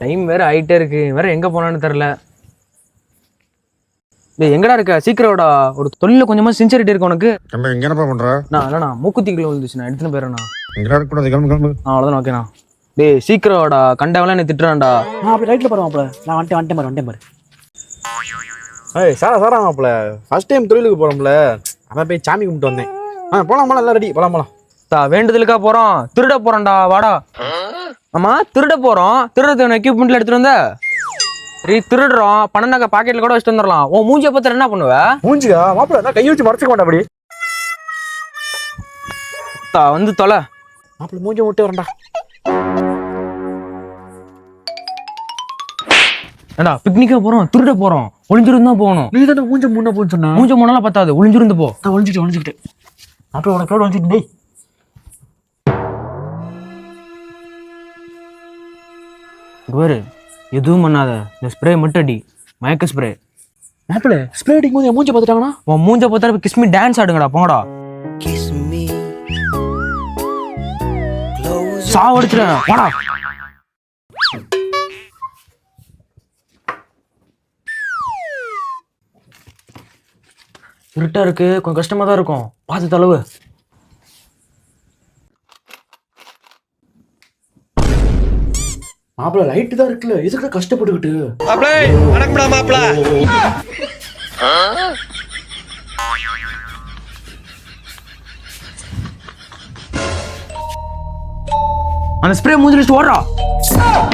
Time வேற ஆயிட்டே இருக்கு, வேற எங்க போனான்னு தெரியல. டேய் எங்கடா இருக்க? சீக்கிரம்டா, ஒரு தொழில கொஞ்சமா சின்சியரிட்டி இருக்கு உனக்கு. நம்ம எங்க என்னப்பா பண்ற? நான் இல்லண்ணா மூக்குத்திக்குள்ள விழுந்துச்சு, நான் எடுத்துன்னு போயிடுறேண்ணா. எங்கடா இருக்கக்கூடாது, கிளம்பு கிளம்பு. அவ்வளோதான், ஓகேண்ணா. டேய் சீக்கிரம்டா, கண்டவெல்லாம் என்ன திட்டுறான்டா. நான் அப்படி ரைட்ல போறேன் மாப்ள. நான் வந்துட்டேன் பாரு. ஏய் சாரா மாப்ள, ஃபர்ஸ்ட் டைம் தொழிலுக்கு போறோம்ல, அதான் போய் சாமி கும்பிட்டு வந்தேன். போலாம் எல்லாம் ரெடி, போலாம். வேண்டுதலுக்கா போறோம், திருட போறோம்டா, வாடா. ஆமா திருட போறோம், திருடத்துக்கு எக்யூப்மெண்ட்ல எடுத்துட்டு வந்த. சரி திருடுறோம், பணம் நகை பாக்கெட்ல கூட வச்சுட்டு வந்துடலாம். உன் மூஞ்சிய பத்திர என்ன பண்ணுவ? மூஞ்சியா மாப்ள, நான் கை வச்சு மறைச்சுக்க மாட்டேன் அப்படி. வந்து தொலை மாப்ள, மூஞ்சி விட்டு வரேன்டா. ஏண்டா பிக்னிக்கா போறோம், திருட போறோம், ஒளிஞ்சிருந்து தான் போகணும். நீ தானே மூஞ்ச முன்ன போன்னு சொன்னா. மூஞ்ச முன்னால பத்தாது, ஒளிஞ்சிருந்து போ. நான் ஒளிஞ்சுக்கிட்டு மாப்ள, உனக்கு ஒளிஞ்சுட்டு. டேய் வேறு எதுவும் பண்ணாத, இந்த ஸ்ப்ரே மட்டும் அடி, மயக்க ஸ்ப்ரே. மாப்ள, ஸ்ப்ரே அடிக்கும் போது என் மூஞ்ச பார்த்துட்டாங்கன்னா உன் மூஞ்ச பார்த்தாரு கிஸ்மி டான்ஸ் ஆடுங்கடா, போங்கடா. சாவடிச்சிட்டேன், வாடா. இருட்டா இருக்கு, கொஞ்சம் கஷ்டமா தான் இருக்கும், பார்த்து தளவு. மாப்ள லைட் தான் இருக்குல்ல, எதுக்கு கஷ்டப்பட்டுக்கிட்டு? அந்த ஸ்ப்ரே மூஞ்சிலிட்டு ஓடுறா.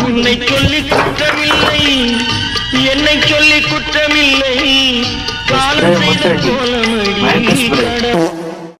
உன்னை சொல்லி குற்றமில்லை, என்னை சொல்லி குற்றமில்லை, காலத்தை போல